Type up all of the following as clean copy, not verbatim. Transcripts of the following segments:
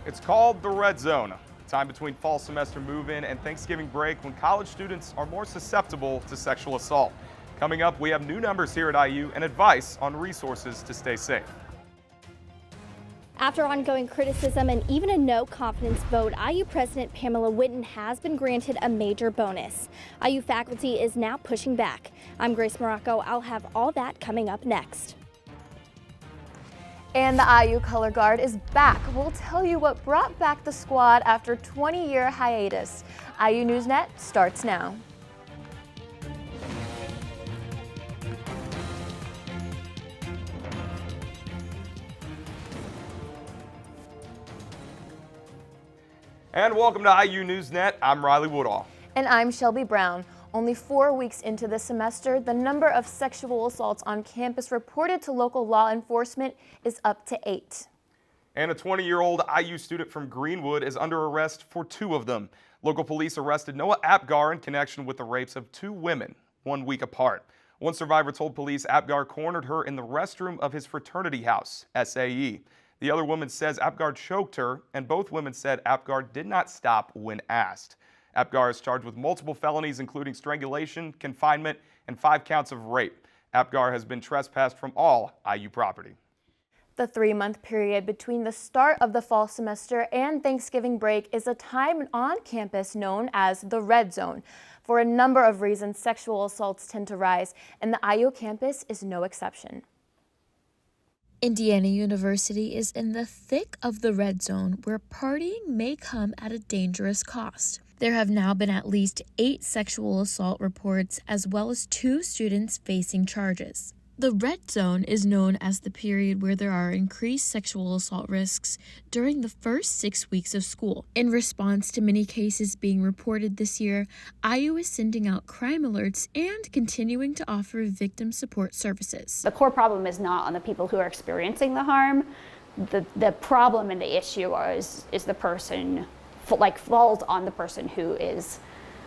It's called the red zone, time between fall semester move-in and Thanksgiving break when college students are more susceptible to sexual assault. Coming up, we have new numbers here at IU and advice on resources to stay safe. After ongoing criticism and even a no-confidence vote, IU President Pamela Whitten has been granted a major bonus. IU faculty is now pushing back. I'm Grace Morocco. I'll have all that coming up next. And the IU Color Guard is back. We'll tell you what brought back the squad after a 20-year hiatus. IU NewsNet starts now. And welcome to IU NewsNet. I'm Riley Woodall. And I'm Shelby Brown. Only 4 weeks into the semester, the number of sexual assaults on campus reported to local law enforcement is up to 8. And a 20-year-old IU student from Greenwood is under arrest for 2 of them. Local police arrested Noah Apgar in connection with the rapes of 2 women 1 week apart. One survivor told police Apgar cornered her in the restroom of his fraternity house, SAE. The other woman says Apgar choked her, and both women said Apgar did not stop when asked. Apgar is charged with multiple felonies, including strangulation, confinement, and 5 counts of rape. Apgar has been trespassed from all IU property. The 3-month period between the start of the fall semester and Thanksgiving break is a time on campus known as the red zone. For a number of reasons, sexual assaults tend to rise, and the IU campus is no exception. Indiana University is in the thick of the red zone where partying may come at a dangerous cost. There have now been at least 8 sexual assault reports as well as 2 students facing charges. The red zone is known as the period where there are increased sexual assault risks during the first 6 weeks of school. In response to many cases being reported this year, IU is sending out crime alerts and continuing to offer victim support services. The core problem is not on the people who are experiencing the harm. The problem and the issue is the person, falls on the person who is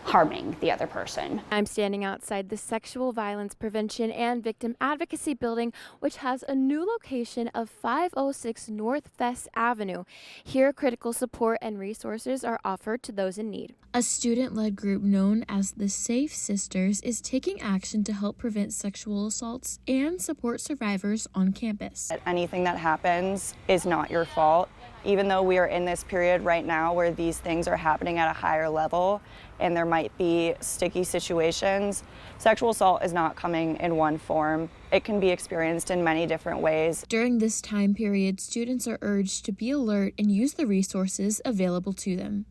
harming the other person. I'm standing outside the Sexual Violence Prevention and Victim Advocacy Building, which has a new location of 506 North Fest Avenue. Here, critical support and resources are offered to those in need. A student-led group known as the Safe Sisters is taking action to help prevent sexual assaults and support survivors on campus. Anything that happens is not your fault. Even though we are in this period right now where these things are happening at a higher level and there might be sticky situations, sexual assault is not coming in one form. It can be experienced in many different ways. During this time period, students are urged to be alert and use the resources available to them.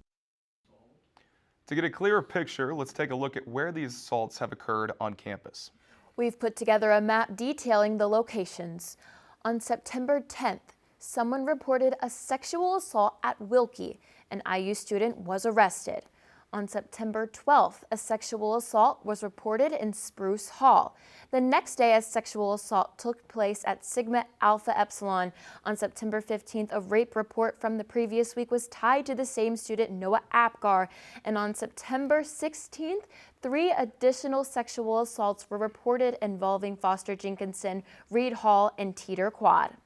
To get a clearer picture, let's take a look at where these assaults have occurred on campus. We've put together a map detailing the locations. On September 10th, someone reported a sexual assault at Wilkie. An IU student was arrested. On September 12th, a sexual assault was reported in Spruce Hall. The next day, a sexual assault took place at Sigma Alpha Epsilon. On September 15th, a rape report from the previous week was tied to the same student, Noah Apgar. And on September 16th, 3 additional sexual assaults were reported involving Foster Jenkinson, Reed Hall, and Teeter Quad.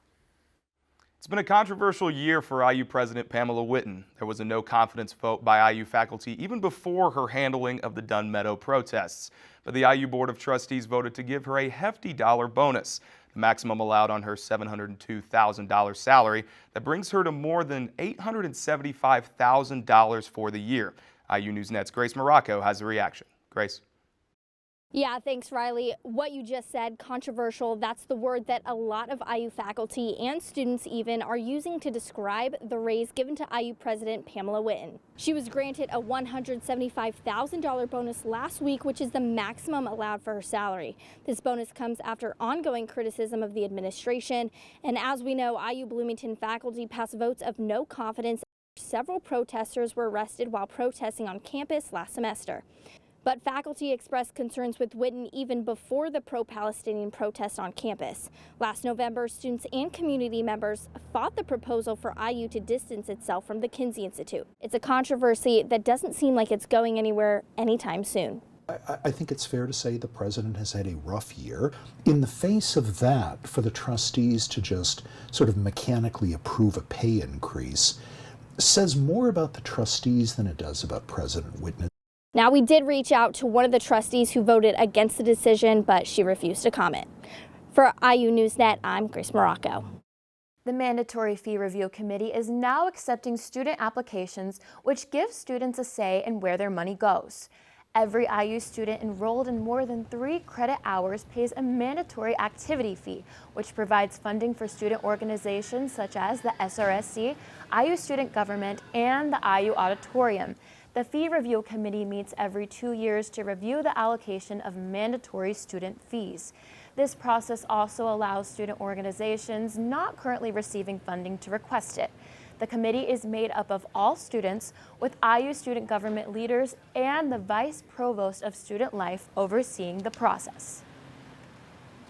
It's been a controversial year for IU President Pamela Whitten. There was a no-confidence vote by IU faculty even before her handling of the Dunn Meadow protests. But the IU Board of Trustees voted to give her a hefty dollar bonus, the maximum allowed on her $702,000 salary. That brings her to more than $875,000 for the year. IU NewsNet's Grace Morocco has a reaction. Grace. Yeah, thanks, Riley. What you just said, controversial, that's the word that a lot of IU faculty and students even are using to describe the raise given to IU President Pamela Whitten. She was granted a $175,000 bonus last week, which is the maximum allowed for her salary. This bonus comes after ongoing criticism of the administration. And as we know, IU Bloomington faculty passed votes of no confidence. Several protesters were arrested while protesting on campus last semester. But faculty expressed concerns with Whitten even before the pro-Palestinian protest on campus. Last November, students and community members fought the proposal for IU to distance itself from the Kinsey Institute. It's a controversy that doesn't seem like it's going anywhere anytime soon. I think it's fair to say the president has had a rough year. In the face of that, for the trustees to just sort of mechanically approve a pay increase says more about the trustees than it does about President Whitman. Now, we did reach out to one of the trustees who voted against the decision, but she refused to comment. For IU NewsNet, I'm Grace Morocco. The Mandatory Fee Review Committee is now accepting student applications, which gives students a say in where their money goes. Every IU student enrolled in more than 3 credit hours pays a mandatory activity fee, which provides funding for student organizations such as the SRSC, IU Student Government, and the IU Auditorium. The Fee Review Committee meets every 2 years to review the allocation of mandatory student fees. This process also allows student organizations not currently receiving funding to request it. The committee is made up of all students, with IU student government leaders and the Vice Provost of Student Life overseeing the process.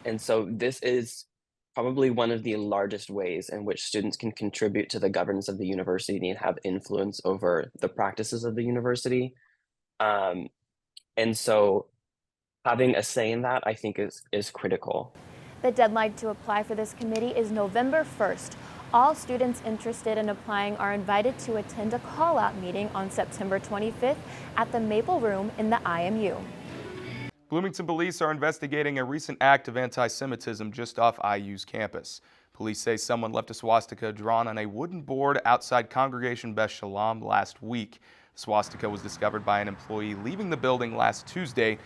And so this is probably one of the largest ways in which students can contribute to the governance of the university and have influence over the practices of the university. And so having a say in that, I think, is critical. The deadline to apply for this committee is November 1st. All students interested in applying are invited to attend a call-out meeting on September 25th at the Maple Room in the IMU. Bloomington police are investigating a recent act of anti-Semitism just off IU's campus. Police say someone left a swastika drawn on a wooden board outside Congregation Beth Shalom last week. The swastika was discovered by an employee leaving the building last Tuesday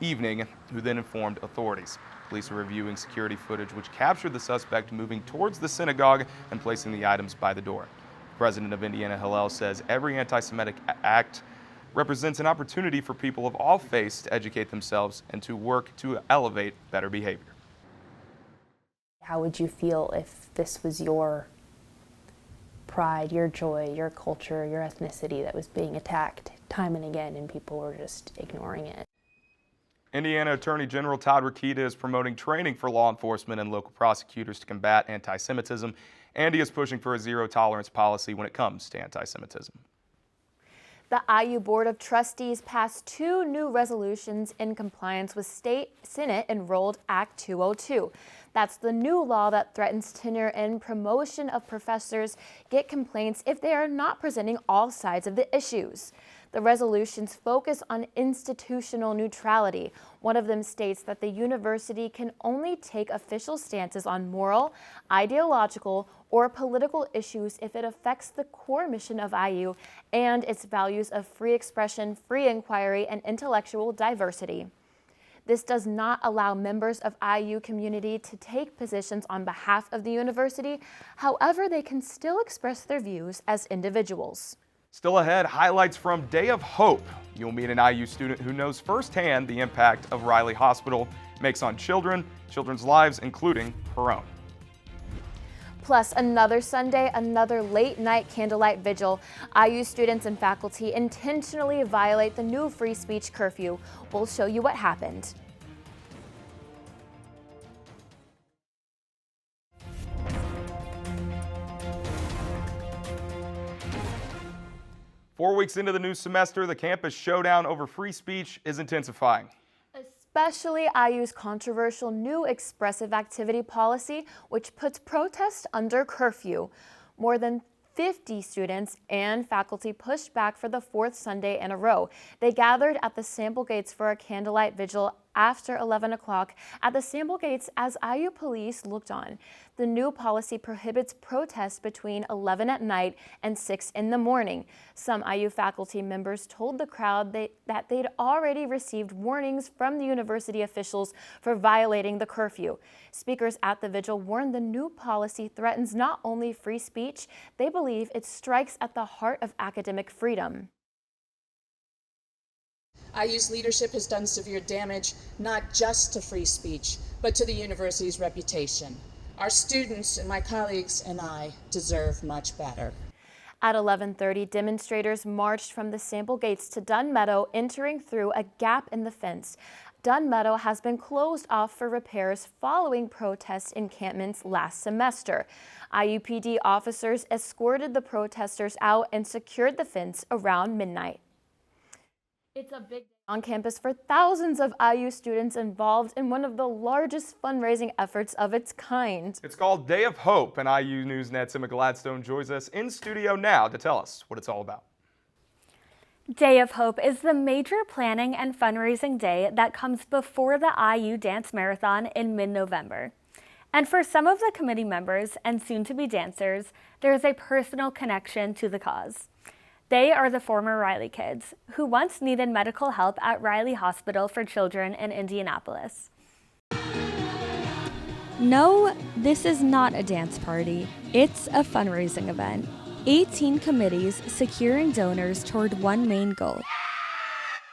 evening, who then informed authorities. Police are reviewing security footage which captured the suspect moving towards the synagogue and placing the items by the door. The president of Indiana Hillel says every anti-Semitic act represents an opportunity for people of all faiths to educate themselves and to work to elevate better behavior. How would you feel if this was your pride, your joy, your culture, your ethnicity that was being attacked time and again and people were just ignoring it? Indiana Attorney General Todd Rokita is promoting training for law enforcement and local prosecutors to combat anti-Semitism, and he is pushing for a zero-tolerance policy when it comes to anti-Semitism. The IU Board of Trustees passed 2 new resolutions in compliance with State Senate Enrolled Act 202. That's the new law that threatens tenure and promotion of professors get complaints if they are not presenting all sides of the issues. The resolutions focus on institutional neutrality. One of them states that the university can only take official stances on moral, ideological, or political issues if it affects the core mission of IU and its values of free expression, free inquiry, and intellectual diversity. This does not allow members of IU community to take positions on behalf of the university. However, they can still express their views as individuals. Still ahead, highlights from Day of Hope. You'll meet an IU student who knows firsthand the impact of Riley Hospital makes on children's lives, including her own. Plus, another Sunday, another late-night candlelight vigil. IU students and faculty intentionally violate the new free speech curfew. We'll show you what happened. Four weeks into the new semester, the campus showdown over free speech is intensifying. Especially IU's controversial new expressive activity policy, which puts protests under curfew. More than 50 students and faculty pushed back for the 4th Sunday in a row. They gathered at the Sample Gates for a candlelight vigil after 11 o'clock at the Sample Gates as IU police looked on. The new policy prohibits protests between 11 at night and 6 in the morning. Some IU faculty members told the crowd that they'd already received warnings from the university officials for violating the curfew. Speakers at the vigil warned the new policy threatens not only free speech, they believe it strikes at the heart of academic freedom. IU's leadership has done severe damage, not just to free speech, but to the university's reputation. Our students and my colleagues and I deserve much better. At 11:30, demonstrators marched from the Sample Gates to Dunn Meadow, entering through a gap in the fence. Dunn Meadow has been closed off for repairs following protest encampments last semester. IUPD officers escorted the protesters out and secured the fence around midnight. It's a big On campus for thousands of IU students involved in one of the largest fundraising efforts of its kind. It's called Day of Hope, and IU NewsNet's Emma Gladstone joins us in studio now to tell us what it's all about. Day of Hope is the major planning and fundraising day that comes before the IU Dance Marathon in mid-November. And for some of the committee members and soon-to-be dancers, there is a personal connection to the cause. They are the former Riley kids who once needed medical help at Riley Hospital for Children in Indianapolis. No, this is not a dance party. It's a fundraising event. 18 committees securing donors toward one main goal: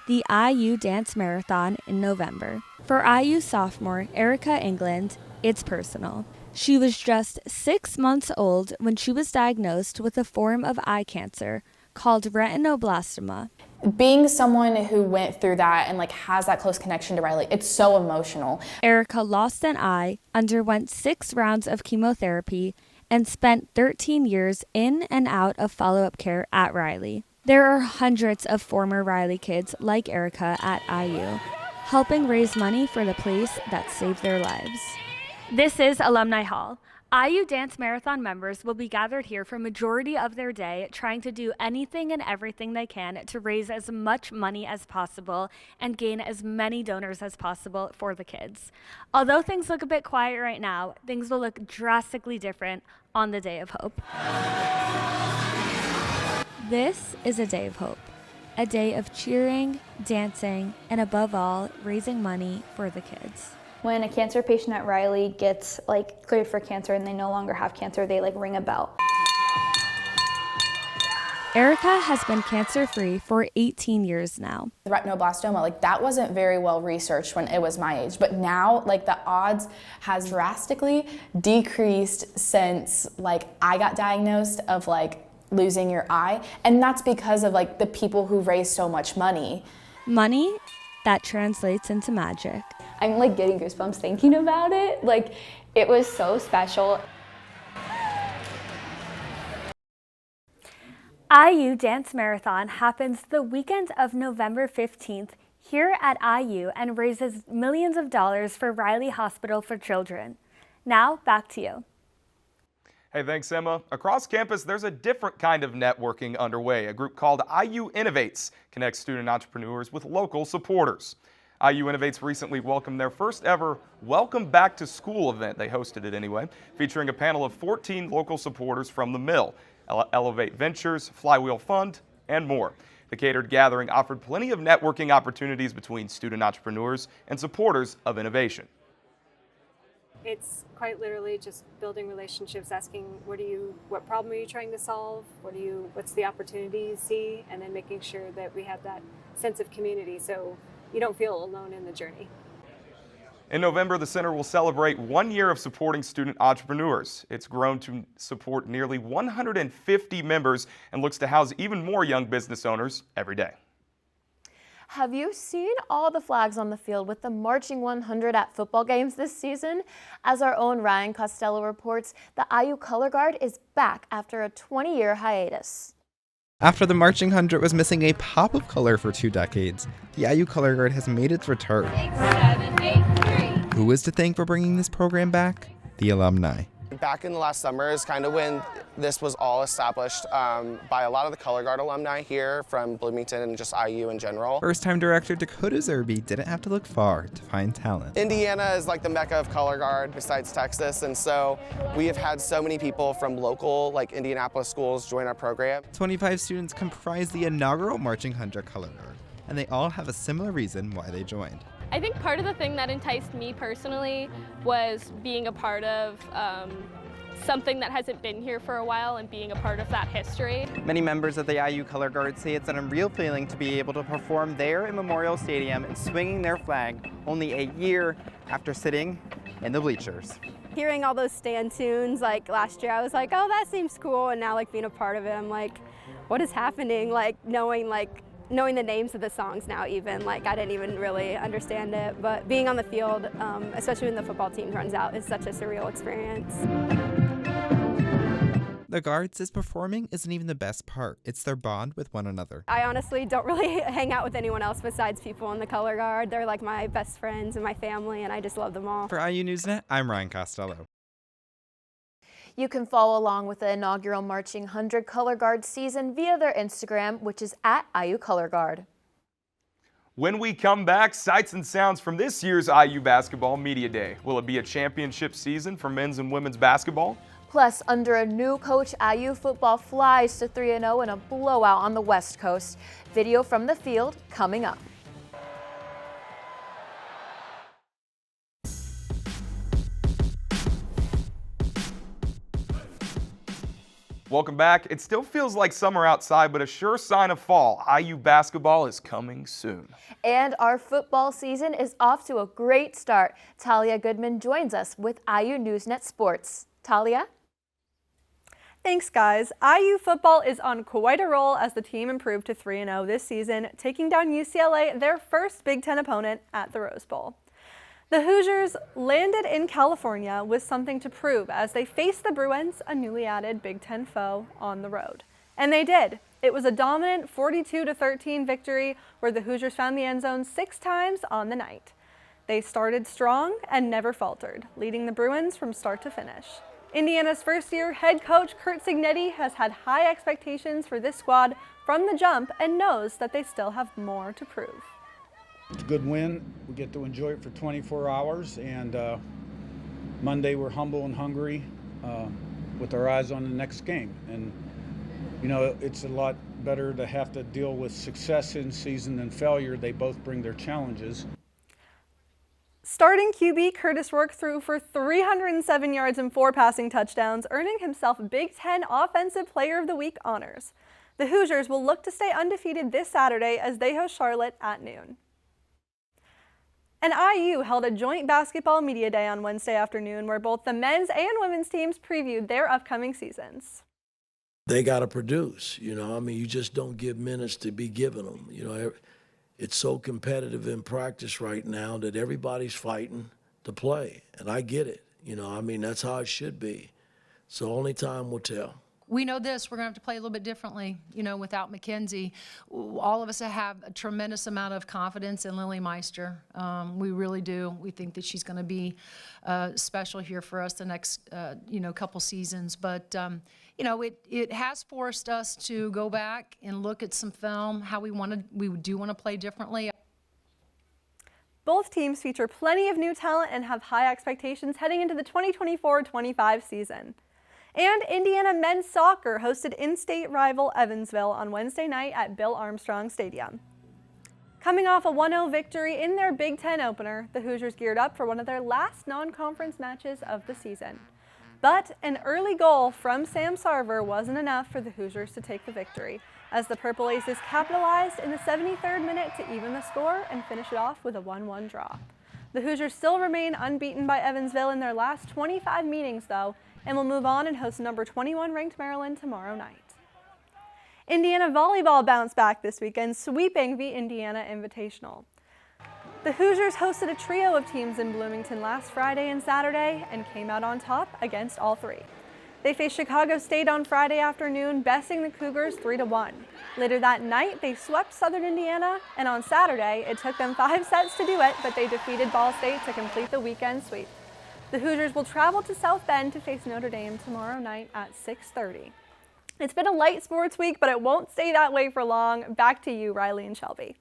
the IU Dance Marathon in November. For IU sophomore Erica England, it's personal. She was just 6 months old when she was diagnosed with a form of eye cancer called retinoblastoma. Being someone who went through that and has that close connection to Riley, it's so emotional. Erica lost an eye, underwent 6 rounds of chemotherapy, and spent 13 years in and out of follow-up care at Riley. There are hundreds of former Riley kids like Erica at IU, helping raise money for the place that saved their lives. This is Alumni Hall. IU Dance Marathon members will be gathered here for majority of their day, trying to do anything and everything they can to raise as much money as possible and gain as many donors as possible for the kids. Although things look a bit quiet right now, things will look drastically different on the Day of Hope. This is a Day of Hope, a day of cheering, dancing, and above all, raising money for the kids. When a cancer patient at Riley gets cleared for cancer and they no longer have cancer, they ring a bell. Erica has been cancer-free for 18 years now. The retinoblastoma, that wasn't very well researched when it was my age, but now the odds has drastically decreased since I got diagnosed of losing your eye, and that's because of the people who raise so much money. Money that translates into magic. I'm getting goosebumps thinking about it. It was so special. IU Dance Marathon happens the weekend of November 15th here at IU and raises millions of dollars for Riley Hospital for Children. Now, back to you. Hey, thanks, Emma. Across campus, there's a different kind of networking underway. A group called IU Innovates connects student entrepreneurs with local supporters. IU Innovates recently welcomed their first ever Welcome Back to School event. They hosted it anyway, featuring a panel of 14 local supporters from the Mill, Elevate Ventures, Flywheel Fund, and more. The catered gathering offered plenty of networking opportunities between student entrepreneurs and supporters of innovation. It's quite literally just building relationships, asking what problem are you trying to solve, what's the opportunity you see, and then making sure that we have that sense of community so you don't feel alone in the journey. In November, the center will celebrate 1 year of supporting student entrepreneurs. It's grown to support nearly 150 members and looks to house even more young business owners every day. Have you seen all the flags on the field with the Marching 100 at football games this season? As our own Ryan Costello reports, the IU Color Guard is back after a 20-year hiatus. After the Marching 100 was missing a pop of color for 2 decades, the IU Color Guard has made its return. 6, 7, 8, 3. Who is to thank for bringing this program back? The alumni. Back in the last summer is kind of when this was all established by a lot of the Color Guard alumni here from Bloomington and just IU in general. First-time director Dakota Zerby didn't have to look far to find talent. Indiana is the mecca of Color Guard besides Texas, and so we have had so many people from local Indianapolis schools join our program. 25 students comprise the inaugural Marching 100 Color Guard, and they all have a similar reason why they joined. I think part of the thing that enticed me personally was being a part of something that hasn't been here for a while and being a part of that history. Many members of the IU Color Guard say it's an unreal feeling to be able to perform there in Memorial Stadium and swinging their flag only a year after sitting in the bleachers. Hearing all those stand tunes last year, I was like, oh, that seems cool, and now being a part of it, I'm like, what is happening? Knowing the names of the songs now even, I didn't even really understand it, but being on the field, especially when the football team runs out, is such a surreal experience. the guard says performing isn't even the best part. It's their bond with one another. I honestly don't really hang out with anyone else besides people in the color guard. They're like my best friends and my family, and I just love them all. For IU NewsNet, I'm Ryan Costello. You can follow along with the inaugural Marching 100 Color Guard season via their Instagram, which is at IU Color Guard. When we come back, sights and sounds from this year's IU Basketball Media Day. Will it be a championship season for men's and women's basketball? Plus, under a new coach, IU football flies to 3-0 in a blowout on the West Coast. Video from the field coming up. Welcome back. It still feels like summer outside, but a sure sign of fall. IU basketball is coming soon. And our football season is off to a great start. Talia Goodman joins us with IU NewsNet Sports. Talia? Thanks, guys. IU football is on quite a roll as the team improved to 3-0 this season, taking down UCLA, their first Big Ten opponent, at the Rose Bowl. The Hoosiers landed in California with something to prove as they faced the Bruins, a newly added Big Ten foe, on the road. And they did. It was a dominant 42-13 victory where the Hoosiers found the end zone 6 times on the night. They started strong and never faltered, leading the Bruins from start to finish. Indiana's first-year head coach Curt Cignetti has had high expectations for this squad from the jump and knows that they still have more to prove. It's a good win. We get to enjoy it for 24 hours, and Monday we're humble and hungry with our eyes on the next game. And, you know, it's a lot better to have to deal with success in season than failure. They both bring their challenges. Starting QB Curtis Rourke threw for 307 yards and 4 passing touchdowns, earning himself Big Ten Offensive Player of the Week honors. The Hoosiers will look to stay undefeated this Saturday as they host Charlotte at noon. And IU held a joint basketball media day on Wednesday afternoon where both the men's and women's teams previewed their upcoming seasons. They got to produce, you know. I mean, you just don't give minutes to be given them. You know, it's so competitive in practice right now that everybody's fighting to play, and I get it. You know, I mean, that's how it should be. So only time will tell. We know this, we're going to have to play a little bit differently, you know, without Mackenzie. All of us have a tremendous amount of confidence in Lily Meister. We really do. We think that she's going to be special here for us the next, couple seasons. But, it has forced us to go back and look at some film, how we do want to play differently. Both teams feature plenty of new talent and have high expectations heading into the 2024-25 season. And Indiana men's soccer hosted in-state rival Evansville on Wednesday night at Bill Armstrong Stadium. Coming off a 1-0 victory in their Big Ten opener, the Hoosiers geared up for one of their last non-conference matches of the season. But an early goal from Sam Sarver wasn't enough for the Hoosiers to take the victory, as the Purple Aces capitalized in the 73rd minute to even the score and finish it off with a 1-1 draw. The Hoosiers still remain unbeaten by Evansville in their last 25 meetings, though, and will move on and host number 21 ranked Maryland tomorrow night. Indiana volleyball bounced back this weekend, sweeping the Indiana Invitational. The Hoosiers hosted a trio of teams in Bloomington last Friday and Saturday and came out on top against all 3. They faced Chicago State on Friday afternoon, besting the Cougars 3-1. Later that night, they swept Southern Indiana, and on Saturday, it took them 5 sets to do it, but they defeated Ball State to complete the weekend sweep. The Hoosiers will travel to South Bend to face Notre Dame tomorrow night at 6:30. It's been a light sports week, but it won't stay that way for long. Back to you, Riley and Shelby.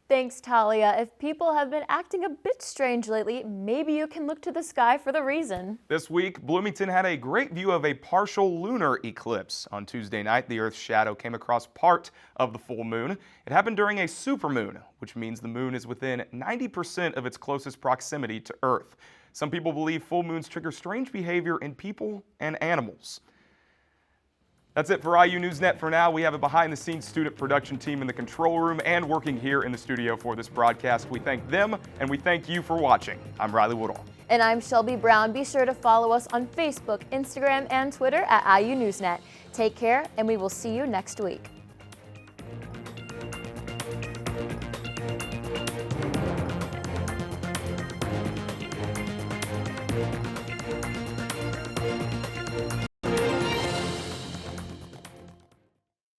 Thanks, Talia. If people have been acting a bit strange lately, maybe you can look to the sky for the reason. This week, Bloomington had a great view of a partial lunar eclipse. On Tuesday night, the Earth's shadow came across part of the full moon. It happened during a supermoon, which means the moon is within 90% of its closest proximity to Earth. Some people believe full moons trigger strange behavior in people and animals. That's it for IU NewsNet for now. We have a behind-the-scenes student production team in the control room and working here in the studio for this broadcast. We thank them, and we thank you for watching. I'm Riley Woodall. And I'm Shelby Brown. Be sure to follow us on Facebook, Instagram, and Twitter at IU NewsNet. Take care, and we will see you next week.